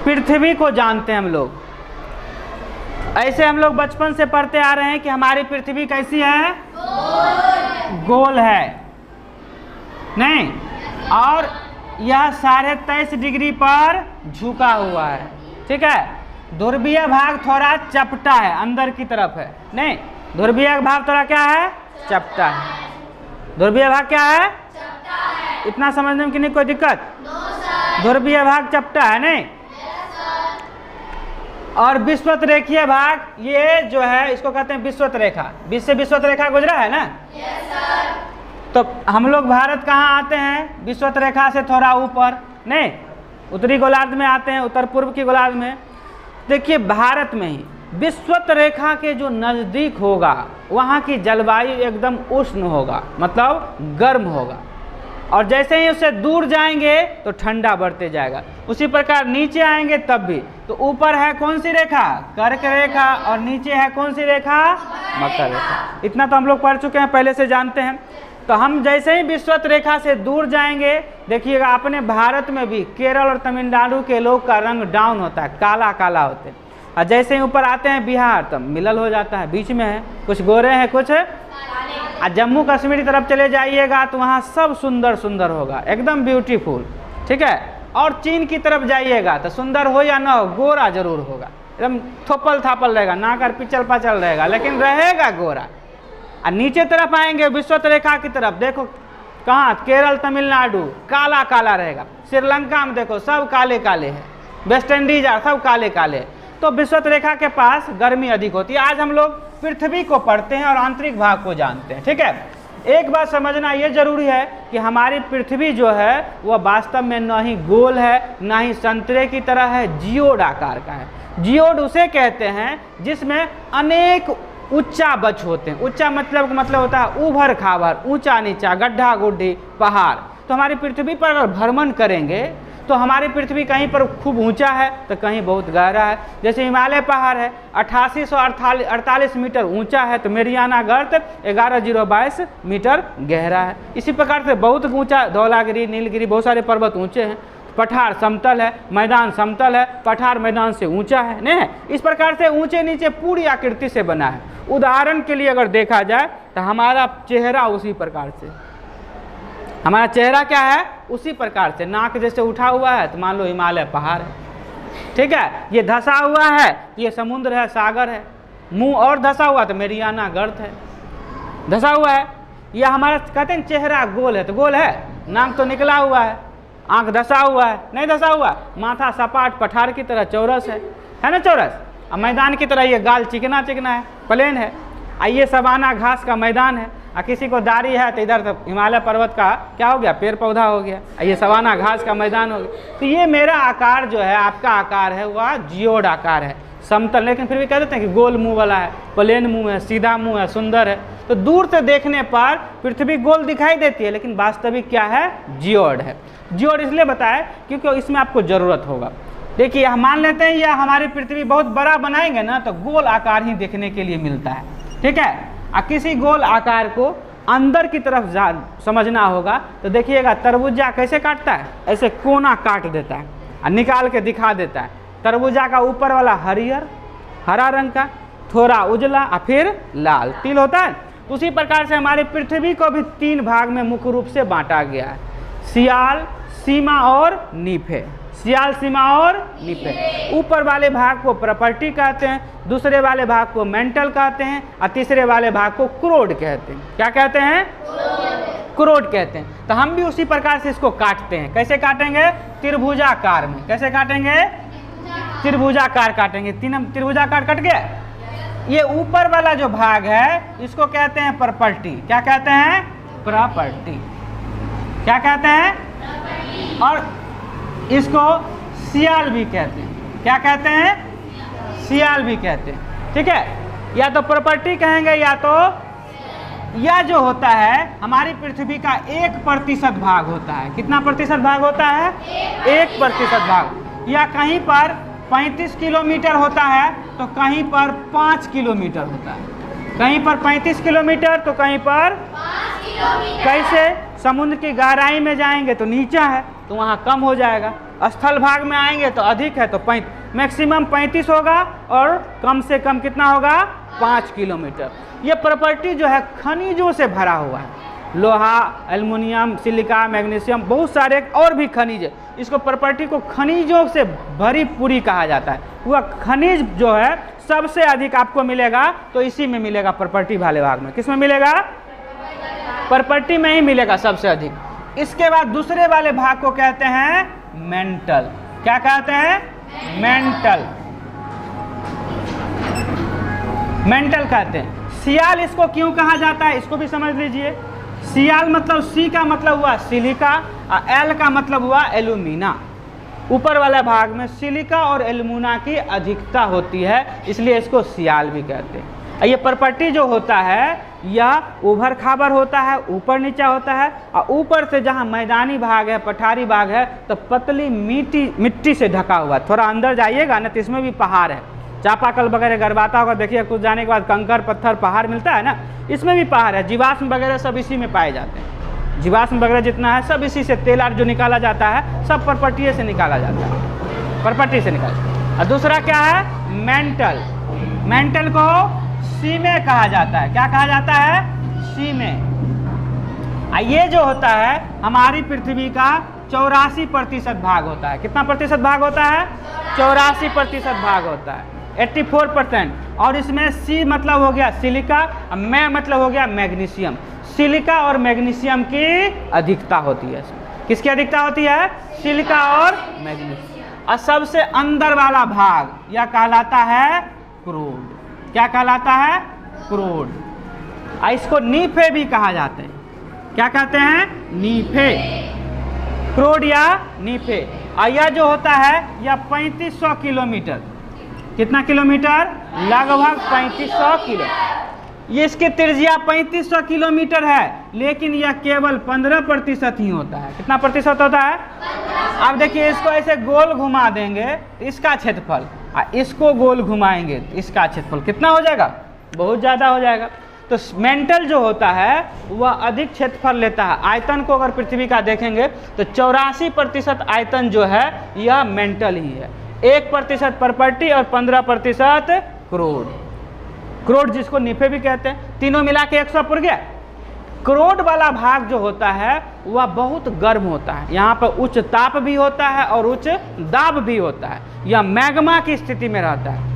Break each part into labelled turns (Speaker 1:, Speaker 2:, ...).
Speaker 1: पृथ्वी को जानते हैं हम लोग। ऐसे हम लोग बचपन से पढ़ते आ रहे हैं कि हमारी पृथ्वी कैसी है, गोल है नहीं, और यह 23.5 डिग्री पर झुका हुआ है, ठीक है। ध्रुवीय भाग थोड़ा चपटा है, अंदर की तरफ है नहीं, ध्रुवीय भाग थोड़ा क्या है, चपटा है। ध्रुवीय भाग क्या है, चपटा है। इतना समझने में कि नहीं कोई दिक्कत? ध्रुवीय भाग चपटा है नहीं। और विषुवत रेखीय भाग ये जो है इसको कहते हैं विषुवत रेखा, बीच से विषुवत रेखा गुजरा है ना। तो हम लोग भारत कहाँ आते हैं, विषुवत रेखा से थोड़ा ऊपर नहीं, उत्तरी गोलार्ध में आते हैं, उत्तर पूर्व की गोलार्ध में। देखिए भारत में ही विषुवत रेखा के जो नज़दीक होगा वहाँ की जलवायु एकदम उष्ण होगा, मतलब गर्म होगा, और जैसे ही उससे दूर जाएंगे तो ठंडा बढ़ते जाएगा। उसी प्रकार नीचे आएंगे तब भी, तो ऊपर है कौन सी रेखा, कर्क रेखा, और नीचे है कौन सी रेखा, मकर रेखा। इतना तो हम लोग पढ़ चुके हैं, पहले से जानते हैं। तो हम जैसे ही विषुवत रेखा से दूर जाएंगे, देखिएगा अपने भारत में भी केरल और तमिलनाडु के लोग का रंग डाउन होता है, काला काला होते हैं, और जैसे ही ऊपर आते हैं बिहार तब मिलल हो जाता है, बीच में है, कुछ गोरे हैं कुछ। और जम्मू कश्मीर की तरफ चले जाइएगा तो वहाँ सब सुंदर सुंदर होगा, एकदम ब्यूटीफुल, ठीक है। और चीन की तरफ जाइएगा तो सुंदर हो या ना हो, गोरा जरूर होगा, एकदम थोपल थापल रहेगा, नाकर पिचल पाचल रहेगा, लेकिन रहेगा गोरा। और नीचे तरफ आएंगे विषुवत रेखा की तरफ, देखो कहाँ, केरल तमिलनाडु काला काला रहेगा, श्रीलंका में देखो सब काले काले हैं, वेस्ट इंडीज सब काले काले। तो विषुवत रेखा के पास गर्मी अधिक होती है। आज हम लोग पृथ्वी को पढ़ते हैं और आंतरिक भाग को जानते हैं, ठीक है। एक बात समझना ये जरूरी है कि हमारी पृथ्वी जो है वह वास्तव में न ही गोल है, न ही संतरे की तरह है, जियोड आकार का है। जियोड उसे कहते हैं जिसमें अनेक ऊंचा बच होते हैं। ऊंचा मतलब होता है उभर खाबर, ऊंचा नीचा, गड्ढा गुड्ढी, पहाड़। तो हमारी पृथ्वी पर अगर भ्रमण करेंगे तो हमारी पृथ्वी कहीं पर खूब ऊंचा है तो कहीं बहुत गहरा है। जैसे हिमालय पहाड़ है 8848 मीटर ऊंचा है, तो मेरियाना गर्त 11022 मीटर गहरा है। इसी प्रकार से बहुत ऊंचा धौलागिरी, नीलगिरी, बहुत सारे पर्वत ऊंचे हैं। पठार समतल है, मैदान समतल है, पठार मैदान से ऊंचा है नहीं है। इस प्रकार से ऊंचे नीचे पूरी आकृति से बना है। उदाहरण के लिए अगर देखा जाए तो हमारा चेहरा उसी प्रकार से, हमारा चेहरा क्या है, उसी प्रकार से। नाक जैसे उठा हुआ है तो मान लो हिमालय पहाड़ है, ठीक है। ये धसा हुआ है तो ये समुद्र है, सागर है। मुंह और धसा हुआ तो मेरियाना गर्त है, धसा हुआ है। यह हमारा कहते हैं चेहरा गोल है तो गोल है, नाक तो निकला हुआ है, आंख धसा हुआ है, नहीं धसा हुआ, माथा सपाट पठार की तरह चौरस है ना, चौरस। और मैदान की तरह ये गाल चिकना चिकना है, प्लेन है। ये सवाना घास का मैदान है। और किसी को दाढ़ी है तो इधर तो हिमालय पर्वत का क्या हो गया, पेड़ पौधा हो गया। ये सवाना घास का मैदान हो गया। तो ये मेरा आकार जो है, आपका आकार है, वह जियोड आकार है, समतल, लेकिन फिर भी कह देते हैं कि गोल मुंह वाला है, प्लेन मुंह है, सीधा मुंह है, सुंदर है। तो दूर से देखने पर पृथ्वी गोल दिखाई देती है, लेकिन वास्तविक क्या है, जियोड है। जियोड इसलिए बताया क्योंकि इसमें आपको ज़रूरत होगा। देखिए हम मान लेते हैं या हमारी पृथ्वी बहुत बड़ा बनाएंगे ना तो गोल आकार ही देखने के लिए मिलता है, ठीक है। किसी गोल आकार को अंदर की तरफ समझना होगा तो देखिएगा तरबूजा कैसे काटता है, ऐसे कोना काट देता है और निकाल के दिखा देता है। तरबूजा का ऊपर वाला हरा रंग का, थोड़ा उजला और फिर लाल तिल होता है। उसी प्रकार से हमारी पृथ्वी को भी 3 भाग में मुख्य रूप से बांटा गया है, सियाल, सीमा और नीफे। सियाल, सीमा और नीफे। ऊपर वाले भाग को प्रॉपर्टी कहते हैं, दूसरे वाले भाग को मेंटल कहते हैं, और तीसरे वाले भाग को क्रोड कहते हैं। क्या कहते हैं, क्रोड कहते हैं। तो हम भी उसी प्रकार से इसको काटते हैं। कैसे काटेंगे, त्रिभुजाकार में। कैसे काटेंगे, त्रिभुजाकार काटेंगे। 3 त्रिभुजाकार कट गया। ये ऊपर वाला जो भाग है इसको कहते हैं प्रॉपर्टी। क्या कहते हैं, प्रॉपर्टी। क्या कहते हैं, और इसको सियाल भी कहते हैं। क्या कहते हैं, सियाल भी कहते हैं, ठीक है। या तो प्रॉपर्टी कहेंगे या तो यह जो होता है हमारी पृथ्वी का 1% भाग होता है। कितना प्रतिशत भाग होता है, 1% भाग। या कहीं पर 35 किलोमीटर होता है तो कहीं पर 5 किलोमीटर होता है। कहीं पर 35 किलोमीटर तो कहीं पर 5 किलोमीटर। कैसे, समुद्र की गहराई में जाएंगे तो नीचा है तो वहाँ कम हो जाएगा, स्थल भाग में आएंगे तो अधिक है तो मैक्सिमम 35 होगा और कम से कम कितना होगा 5 किलोमीटर। ये प्रॉपर्टी जो है खनिजों से भरा हुआ है, लोहा, एल्युमिनियम, सिलिका, मैग्नीशियम, बहुत सारे और भी खनिज है। इसको प्रॉपर्टी को खनिजों से भरी पूरी कहा जाता है। वह खनिज जो है सबसे अधिक आपको मिलेगा तो इसी में मिलेगा, प्रॉपर्टी वाले भाग में। किस में मिलेगा? प्रॉपर्टी में ही मिलेगा सबसे अधिक। इसके बाद दूसरे वाले भाग को कहते हैं मेंटल। क्या कहते हैं? मेंटल। मेंटल कहते हैं। सियाल इसको क्यों कहा जाता है इसको भी समझ लीजिए। सियाल मतलब सी का मतलब हुआ सिलिका और एल का मतलब हुआ एल्यूमिना। ऊपर वाले भाग में सिलिका और एल्यूमिना की अधिकता होती है, इसलिए इसको सियाल भी कहते हैं। ये प्रॉपर्टी जो होता है यह उभर खाबर होता है, ऊपर नीचा होता है, और ऊपर से जहाँ मैदानी भाग है, पठारी भाग है, तो पतली मिट्टी से ढका हुआ है। थोड़ा अंदर जाइएगा ना तो इसमें भी पहाड़ है, चापाकल वगैरह गरबाता होगा, देखिए कुछ जाने के बाद कंकर पत्थर पहाड़ मिलता है ना, इसमें भी पहाड़ है। जीवाश्म वगैरह सब इसी में पाए जाते हैं। जीवाश्म वगैरह जितना है सब इसी से, तेल आर जो निकाला जाता है सब प्रॉपर्टी से निकाला जाता है, प्रॉपर्टी से निकाला। और दूसरा क्या है? मेंटल। मेंटल को सीमे कहा जाता है। क्या कहा जाता है? सीमे। ये जो होता है हमारी पृथ्वी का 84% भाग होता है। कितना प्रतिशत भाग होता है? 84% भाग होता है, 84%। और इसमें सी मतलब हो गया सिलिका, मैं मतलब हो गया मैग्नीशियम। सिलिका और मैग्नीशियम की अधिकता होती है। किसकी अधिकता होती है? सिलिका और मैग्नीशियम। और सबसे अंदर वाला भाग यह कहलाता है क्रूड। क्या कहलाता है? क्रूड। इसको नीफे भी कहा जाता है। क्या कहते हैं? नीफे। क्रूड या नीफे। और यह जो होता है यह 3500 किलोमीटर, कितना किलोमीटर? लगभग 3500 किलो। ये इसकी त्रिज्या 3500 किलोमीटर है, लेकिन यह केवल 15% ही होता है। कितना प्रतिशत होता है? अब देखिए इसको ऐसे गोल घुमा देंगे तो इसका क्षेत्रफल, और इसको गोल घुमाएंगे तो इसका क्षेत्रफल कितना हो जाएगा? बहुत ज़्यादा हो जाएगा। तो मेंटल जो होता है वह अधिक क्षेत्रफल लेता है। आयतन को अगर पृथ्वी का देखेंगे तो 84% आयतन जो है यह मेंटल ही है। 1% प्रॉपर्टी और 15% क्रूड। क्रूड जिसको नीफे भी कहते हैं। तीनों मिला के 100 पुर गया। क्रूड वाला भाग जो होता है वह बहुत गर्म होता है। यहाँ पर उच्च ताप भी होता है और उच्च दाब भी होता है। यह मैग्मा की स्थिति में रहता है।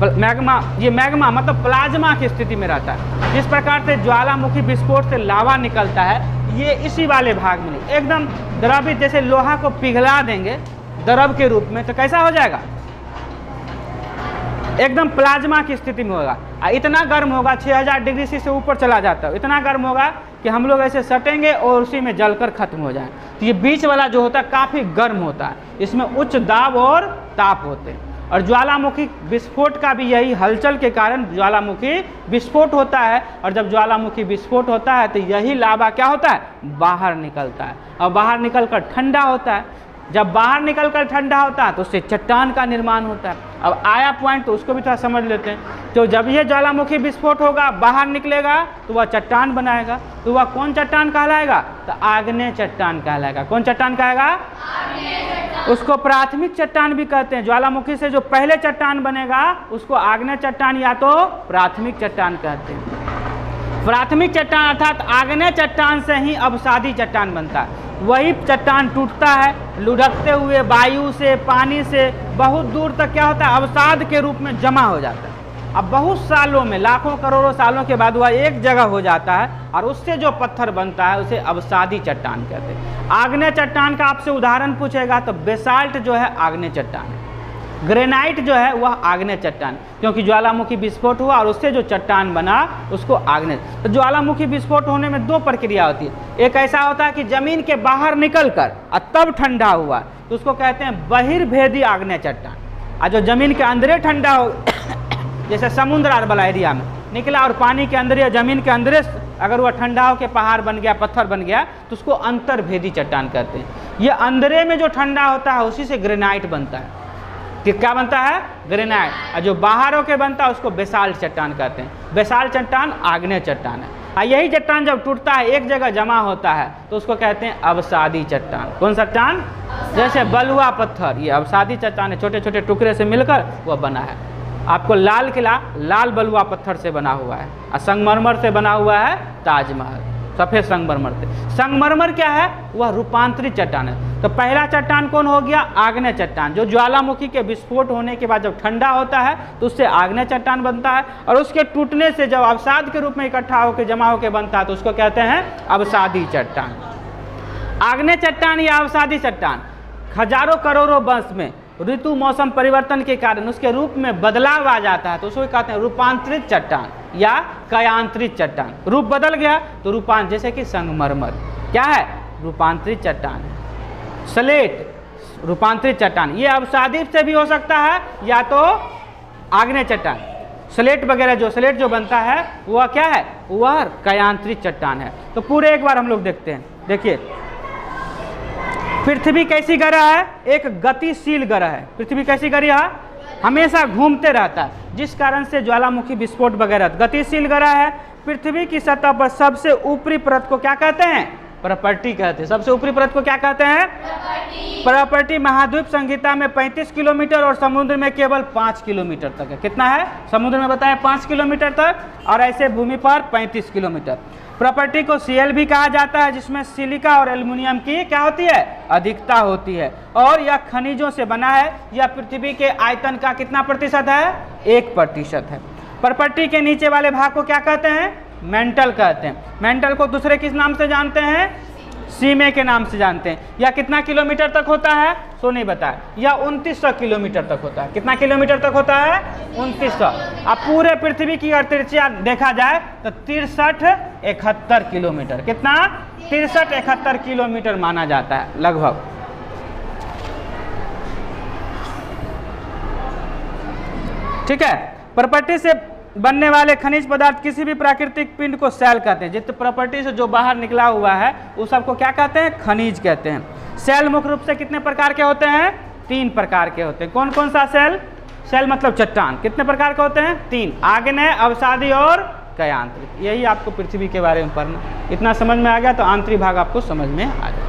Speaker 1: मैग्मा मतलब प्लाज्मा की स्थिति में रहता है। जिस प्रकार से ज्वालामुखी विस्फोट से लावा निकलता है, ये इसी वाले भाग में नहीं, एकदम द्रवित, जैसे लोहा को पिघला देंगे द्रव के रूप में तो कैसा हो जाएगा? एकदम प्लाज्मा की स्थिति में होगा। इतना गर्म होगा 6000 डिग्री से ऊपर चला जाता है। इतना गर्म होगा कि हम लोग ऐसे सटेंगे और उसी में जलकर खत्म हो जाए। तो ये बीच वाला जो होता है काफ़ी गर्म होता है, इसमें उच्च दाब और ताप होते हैं। और ज्वालामुखी विस्फोट का भी यही हलचल के कारण ज्वालामुखी विस्फोट होता है। और जब ज्वालामुखी विस्फोट होता है तो यही लावा क्या होता है? बाहर निकलता है, और बाहर निकलकर ठंडा होता है। जब बाहर निकलकर ठंडा होता है तो उससे चट्टान का निर्माण होता है। अब आया पॉइंट तो उसको भी थोड़ा समझ लेते हैं। तो जब ये ज्वालामुखी विस्फोट होगा, बाहर निकलेगा तो वह चट्टान बनाएगा। तो वह कौन चट्टान कहलाएगा? तो आग्नेय चट्टान कहलाएगा। कौन चट्टान कहेगा? उसको प्राथमिक चट्टान भी कहते हैं। ज्वालामुखी से जो पहले चट्टान बनेगा उसको आग्नेय चट्टान या तो प्राथमिक चट्टान कहते हैं। प्राथमिक चट्टान अर्थात आग्नेय चट्टान से ही अवसादी चट्टान बनता है। वही चट्टान टूटता है, लुढ़कते हुए वायु से, पानी से बहुत दूर तक क्या होता है? अवसाद के रूप में जमा हो जाता है। अब बहुत सालों में, लाखों करोड़ों सालों के बाद वह एक जगह हो जाता है और उससे जो पत्थर बनता है उसे अवसादी चट्टान कहते हैं। आग्नेय चट्टान का आपसे उदाहरण पूछेगा तो बेसाल्ट जो है आग्नेय चट्टान है। ग्रेनाइट जो है वह आग्नेय चट्टान, क्योंकि ज्वालामुखी विस्फोट हुआ और उससे जो चट्टान बना उसको आग्नेय। तो ज्वालामुखी विस्फोट होने में दो प्रक्रिया होती है। एक ऐसा होता है कि जमीन के बाहर निकलकर और तब ठंडा हुआ, तो उसको कहते हैं बहिर्भेदी आग्नेय चट्टान। और जो जमीन के अंदर ठंडा हो जैसे समुद्र आर वाला एरिया में निकला और पानी के अंदर या जमीन के अंदर अगर वह ठंडा हो के पहाड़ बन गया, पत्थर बन गया, तो उसको अंतर्भेदी चट्टान कहते हैं। ये अंदरे में जो ठंडा होता है उसी से ग्रेनाइट बनता है। क्या बनता है? ग्रेनाइट। और जो बाहर होके बनता है उसको बेसाल्ट चट्टान कहते हैं। बेसाल्ट चट्टान आग्नेय चट्टान है। और यही चट्टान जब टूटता है एक जगह जमा होता है तो उसको कहते हैं अवसादी चट्टान। कौन सा चट्टान? जैसे बलुआ पत्थर, ये अवसादी चट्टान है, छोटे छोटे टुकड़े से मिलकर वह बना है। आपको लाल किला लाल बलुआ पत्थर से बना हुआ है और संगमरमर से बना हुआ है ताजमहल, सफ़ेद संगमरमर से। संगमरमर क्या है? वह रूपांतरित चट्टान है। तो पहला चट्टान कौन हो गया? आग्नेय चट्टान, जो ज्वालामुखी के विस्फोट होने के बाद जब ठंडा होता है तो उससे आग्नेय चट्टान बनता है, और उसके टूटने से जब अवसाद के रूप में इकट्ठा होकर जमा होकर बनता है तो उसको कहते हैं अवसादी चट्टान। आग्नेय चट्टान या अवसादी चट्टान हजारों करोड़ों वर्ष में ऋतु मौसम परिवर्तन के कारण उसके रूप में बदलाव आ जाता है तो उसको कहते हैं रूपांतरित चट्टान या कयांतरित चट्टान। रूप बदल गया तो रूपांतरित, जैसे कि संगमरमर क्या है? रूपांतरित चट्टान है। स्लेट रूपांतरित चट्टान, ये अवसादी से भी हो सकता है या तो आग्नेय चट्टान। स्लेट वगैरह जो स्लेट जो बनता है वह क्या है? वह कयांतरित चट्टान है। तो पूरे एक बार हम लोग देखते हैं। देखिए पृथ्वी कैसी ग्रह है? एक गतिशील ग्रह है। पृथ्वी कैसी ग्रह है? हमेशा घूमते रहता है, जिस कारण से ज्वालामुखी विस्फोट वगैरह। गतिशील ग्रह है। पृथ्वी की सतह पर सबसे ऊपरी परत को क्या कहते हैं? प्रॉपर्टी कहते हैं। सबसे ऊपरी परत को क्या कहते हैं? प्रॉपर्टी। महाद्वीप संहिता में 35 किलोमीटर और समुद्र में केवल 5 किलोमीटर तक है। कितना है? समुद्र में बताया 5 किलोमीटर तक, और ऐसे भूमि पर 35 किलोमीटर। प्रॉपर्टी को सीएल भी कहा जाता है, जिसमें सिलिका और एल्युमिनियम की क्या होती है? अधिकता होती है, और यह खनिजों से बना है। यह पृथ्वी के आयतन का कितना प्रतिशत है? 1% है। प्रॉपर्टी के नीचे वाले भाग को क्या कहते हैं? मेंटल कहते हैं। मेंटल को दूसरे किस नाम से जानते हैं? सीमे के नाम से जानते हैं। यह कितना किलोमीटर तक होता है? सो नहीं बताया। यह 2900 किलोमीटर तक होता है। कितना किलोमीटर तक होता है? 2900। अब पूरे पृथ्वी की अगर त्रिज्या देखा जाए तो 63-71 किलोमीटर। कितना? 63-71 किलोमीटर माना जाता है लगभग। ठीक है। प्रॉपर्टी से बनने वाले खनिज पदार्थ किसी भी प्राकृतिक पिंड को सेल कहते हैं। जिस प्रॉपर्टी से जो बाहर निकला हुआ है उस सबको क्या कहते हैं? खनिज कहते हैं। सेल मुख्य रूप से कितने प्रकार के होते हैं? 3 प्रकार के होते हैं। कौन कौन सा सेल? सेल मतलब चट्टान। कितने प्रकार के होते हैं? 3। आग्नेय, अवसादी और कयांतरित। यही आपको पृथ्वी के बारे में पढ़ना। इतना समझ में आ गया तो आंतरिक भाग आपको समझ में आ जाए।